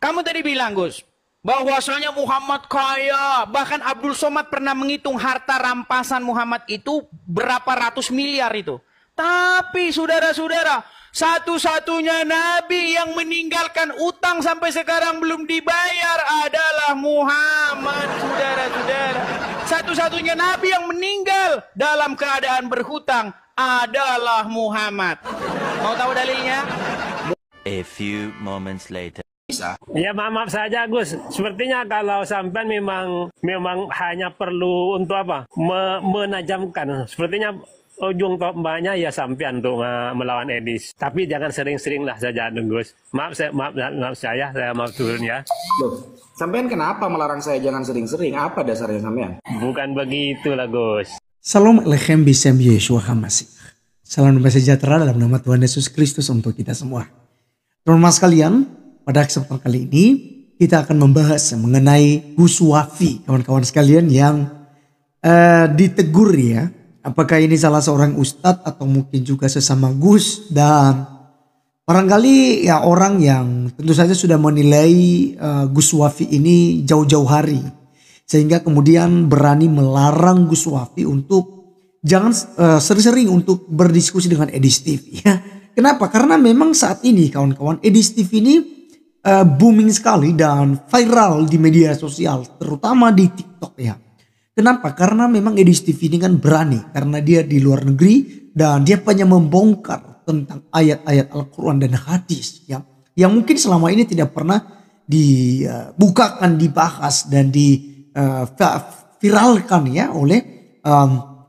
Kamu tadi bilang, Gus, bahwasanya Muhammad kaya. Bahkan Abdul Somad pernah menghitung harta rampasan Muhammad itu berapa ratus miliar itu. Tapi saudara-saudara, satu-satunya nabi yang meninggalkan utang sampai sekarang belum dibayar adalah Muhammad, saudara-saudara. Satu-satunya nabi yang meninggal dalam keadaan berhutang adalah Muhammad. Mau tahu dalilnya? A few moments later. Ya maaf saja Gus, sepertinya kalau sampai memang hanya perlu untuk apa? Menajamkan. Sepertinya ujung tombaknya ya sampean untuk melawan Edis. Tapi jangan sering-sering lah saja Gus. Maaf saya maaf turun ya. Loh, sampean kenapa melarang saya jangan sering-sering? Apa dasarnya sampean? Bukan begitulah Gus. Salam Lechem Bisem Yeshua HaMasih. Salam damai sejahtera dalam nama Tuhan Yesus Kristus untuk kita semua. Teman-teman sekalian, pada kesempatan kali ini kita akan membahas mengenai Gus Wafi, kawan-kawan sekalian yang ditegur ya. Apakah ini salah seorang ustadz atau mungkin juga sesama Gus, dan barangkali ya orang yang tentu saja sudah menilai Gus Wafi ini jauh-jauh hari, sehingga kemudian berani melarang Gus Wafi untuk jangan sering-sering untuk berdiskusi dengan Edis TV ya. Kenapa? Karena memang saat ini kawan-kawan Edis TV ini booming sekali dan viral di media sosial, terutama di TikTok ya. Kenapa? Karena memang Edis TV ini kan berani, karena dia di luar negeri dan dia hanya membongkar tentang ayat-ayat Al-Quran dan hadis ya, yang mungkin selama ini tidak pernah dibukakan, dibahas dan diviralkan ya oleh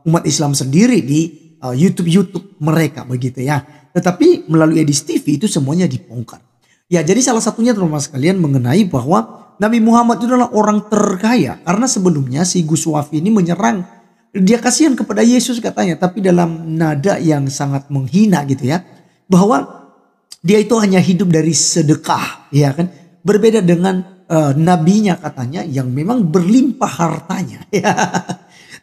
umat Islam sendiri di YouTube mereka begitu ya. Tetapi melalui Edis TV itu semuanya dibongkar. Ya, jadi salah satunya teman-teman sekalian mengenai bahwa Nabi Muhammad itu adalah orang terkaya. Karena sebelumnya si Gus Wafi ini menyerang, dia kasihan kepada Yesus katanya, tapi dalam nada yang sangat menghina gitu ya. Bahwa dia itu hanya hidup dari sedekah, ya kan? Berbeda dengan nabinya katanya yang memang berlimpah hartanya. Ya.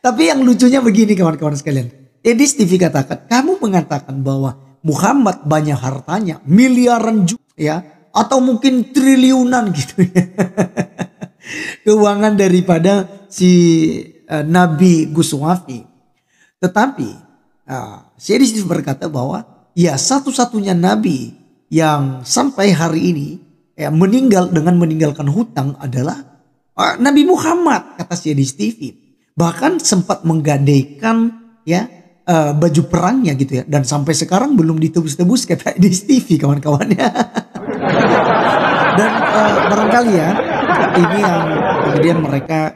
Tapi yang lucunya begini kawan-kawan sekalian. Edis TV katakan, kamu mengatakan bahwa Muhammad banyak hartanya, miliaran juta ya, atau mungkin triliunan gitu ya. Keuangan daripada si Nabi Gus Wafi. Tetapi si Edis TV berkata bahwa ya satu-satunya Nabi yang sampai hari ini ya, meninggal dengan meninggalkan hutang adalah Nabi Muhammad, kata si Edis TV. Bahkan sempat menggadaikan ya baju perangnya gitu ya, dan sampai sekarang belum ditebus-tebus kata Edis TV kawan-kawannya. Dan barangkali ya ini yang kemudian mereka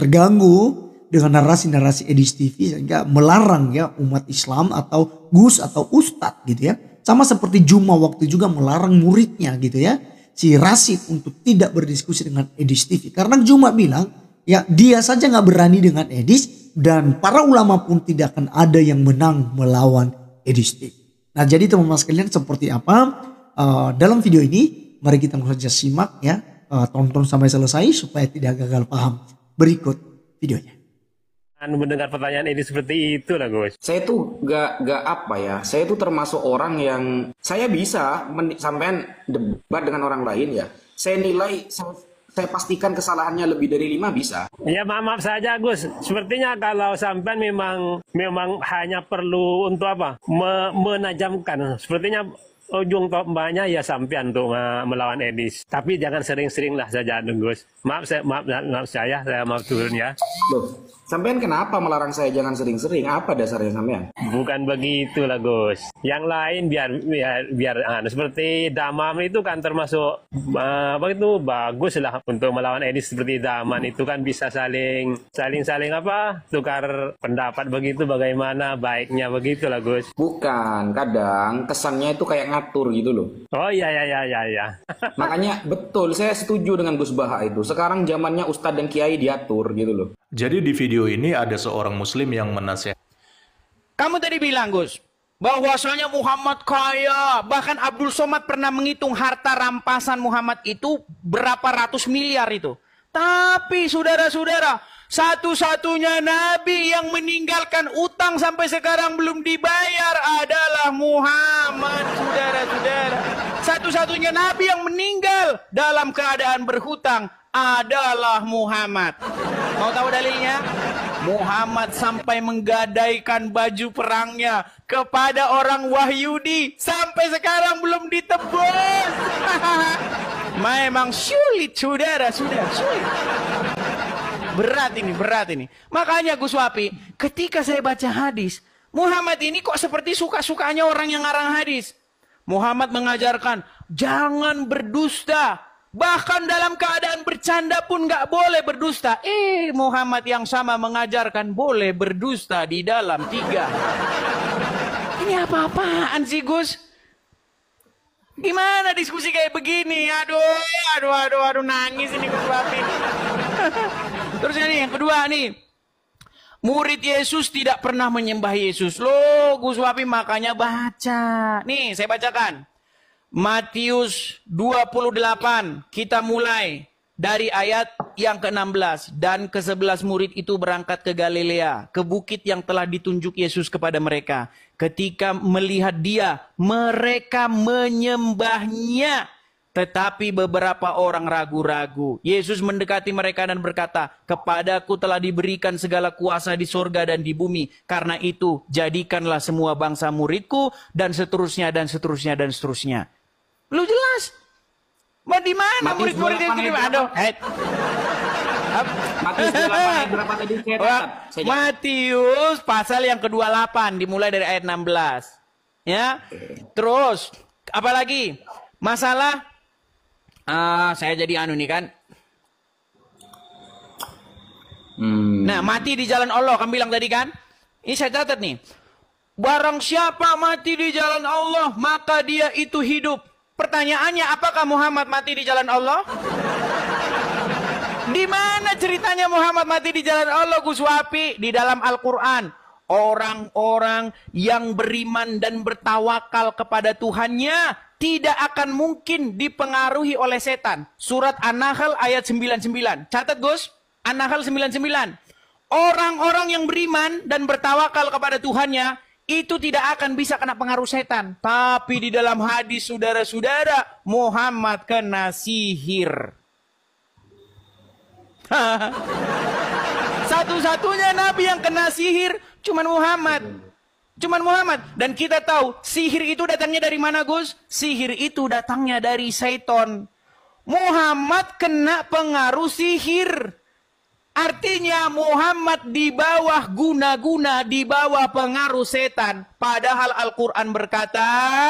terganggu dengan narasi-narasi Edis TV sehingga melarang ya umat Islam atau Gus atau Ustadz gitu ya. Sama seperti Juma waktu juga melarang muridnya gitu ya, si Rasid, untuk tidak berdiskusi dengan Edis TV. Karena Juma bilang ya dia saja gak berani dengan Edis, dan para ulama pun tidak akan ada yang menang melawan Edis TV. Nah, jadi teman-teman sekalian seperti apa dalam video ini, mari kita langsung saja simak ya, tonton sampai selesai supaya tidak gagal paham. Berikut videonya. Mendengar pertanyaan ini seperti itu lah Gus. Saya tuh gak apa ya, saya tuh termasuk orang yang saya bisa sampean debat dengan orang lain ya. Saya nilai, saya pastikan kesalahannya lebih dari 5 bisa. Ya maaf saja Gus, sepertinya kalau sampai memang hanya perlu untuk apa? Menajamkan. Sepertinya ujung tombaknya ya sampean untuk melawan Edis. Tapi jangan sering-sering lah saja Gus. Maaf saya maaf turun ya. Loh, sampean kenapa melarang saya jangan sering-sering? Apa dasarnya sampean? Bukan begitulah Gus. Yang lain biar seperti Damam itu kan termasuk begitu bagus lah untuk melawan Edis. Seperti Daman itu kan bisa saling apa? Tukar pendapat begitu, bagaimana baiknya begitulah Gus. Bukan, kadang kesannya itu kayak ngatur gitu loh. Oh iya. Makanya betul, saya setuju dengan Gus Baha itu. Sekarang zamannya Ustadz dan Kiai diatur gitu loh. Jadi di video ini ada seorang muslim yang menasihat. Kamu tadi bilang, Gus, bahwasanya Muhammad kaya. Bahkan Abdul Somad pernah menghitung harta rampasan Muhammad itu berapa ratus miliar itu. Tapi saudara-saudara, satu-satunya nabi yang meninggalkan utang sampai sekarang belum dibayar adalah Muhammad, saudara-saudara. Satu-satunya nabi yang meninggal dalam keadaan berhutang adalah Muhammad. Mau tahu dalilnya? Muhammad sampai menggadaikan baju perangnya kepada orang Wahyudi. Sampai sekarang belum ditebus. Memang sulit, saudara, sudah sulit. Berat ini. Makanya Gus Wapi, ketika saya baca hadis, Muhammad ini kok seperti suka-sukanya orang yang ngarang hadis. Muhammad mengajarkan, jangan berdusta. Bahkan dalam keadaan bercanda pun gak boleh berdusta. Muhammad yang sama mengajarkan boleh berdusta di dalam 3. Ini apa-apaan sih Gus? Gimana diskusi kayak begini? Aduh, nangis ini Gus Wapi. Terus ini yang kedua nih. Murid Yesus tidak pernah menyembah Yesus. Loh, Gus Wapi makanya baca. Nih, saya bacakan. Matius 28, kita mulai dari ayat yang ke-16. Dan ke-11 murid itu berangkat ke Galilea, ke bukit yang telah ditunjuk Yesus kepada mereka. Ketika melihat dia, mereka menyembahnya. Tetapi beberapa orang ragu-ragu. Yesus mendekati mereka dan berkata, kepadaku telah diberikan segala kuasa di sorga dan di bumi. Karena itu, jadikanlah semua bangsa muridku, dan seterusnya, dan seterusnya, dan seterusnya. Lu jelas. Di mana murid-murid itu? Aduh. Matius 28 ayat berapa tadi? Matius pasal yang ke-28 dimulai dari ayat 16. Ya. Terus apa lagi? Masalah saya jadi nih kan. Nah, mati di jalan Allah kan bilang tadi kan? Ini saya catat nih. Barang siapa mati di jalan Allah, maka dia itu hidup. Pertanyaannya, apakah Muhammad mati di jalan Allah? Di mana ceritanya Muhammad mati di jalan Allah, Gus Wapi? Di dalam Al-Quran. Orang-orang yang beriman dan bertawakal kepada Tuhannya tidak akan mungkin dipengaruhi oleh setan. Surat An-Nahl ayat 99. Catat Gus, An-Nahl 99. Orang-orang yang beriman dan bertawakal kepada Tuhannya itu tidak akan bisa kena pengaruh setan. Tapi di dalam hadis saudara-saudara, Muhammad kena sihir. Satu-satunya nabi yang kena sihir cuman Muhammad. Dan kita tahu sihir itu datangnya dari mana Gus? Sihir itu datangnya dari Syaiton. Muhammad kena pengaruh sihir. Artinya Muhammad di bawah guna-guna, di bawah pengaruh setan. Padahal Al-Quran berkata,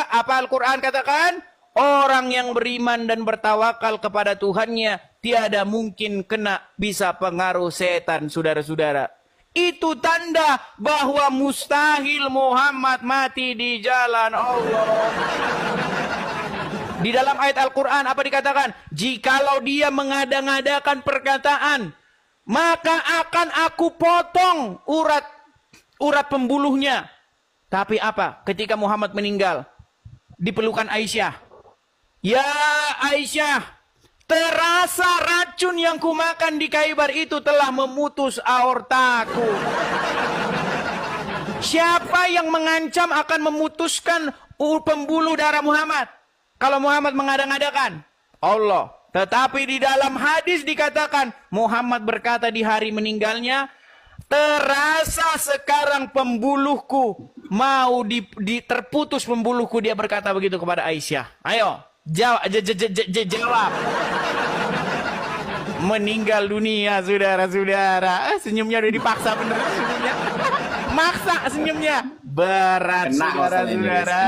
apa Al-Quran katakan? Orang yang beriman dan bertawakal kepada Tuhannya tiada mungkin kena bisa pengaruh setan, saudara-saudara. Itu tanda bahwa mustahil Muhammad mati di jalan Allah. Di dalam ayat Al-Quran apa dikatakan? Jikalau dia mengada-ngadakan perkataan, maka akan aku potong urat pembuluhnya. Tapi apa? Ketika Muhammad meninggal, dipelukan Aisyah. Ya Aisyah, terasa racun yang kumakan di Khaybar itu telah memutus aortaku. Siapa yang mengancam akan memutuskan pembuluh darah Muhammad? Kalau Muhammad mengada-ngadakan? Allah. Tetapi di dalam hadis dikatakan, Muhammad berkata di hari meninggalnya, terasa sekarang pembuluhku mau terputus pembuluhku. Dia berkata begitu kepada Aisyah. Ayo, jawab. Meninggal dunia, saudara-saudara. Senyumnya udah dipaksa bener senyumnya. Maksa senyumnya. Berat, saudara-saudara.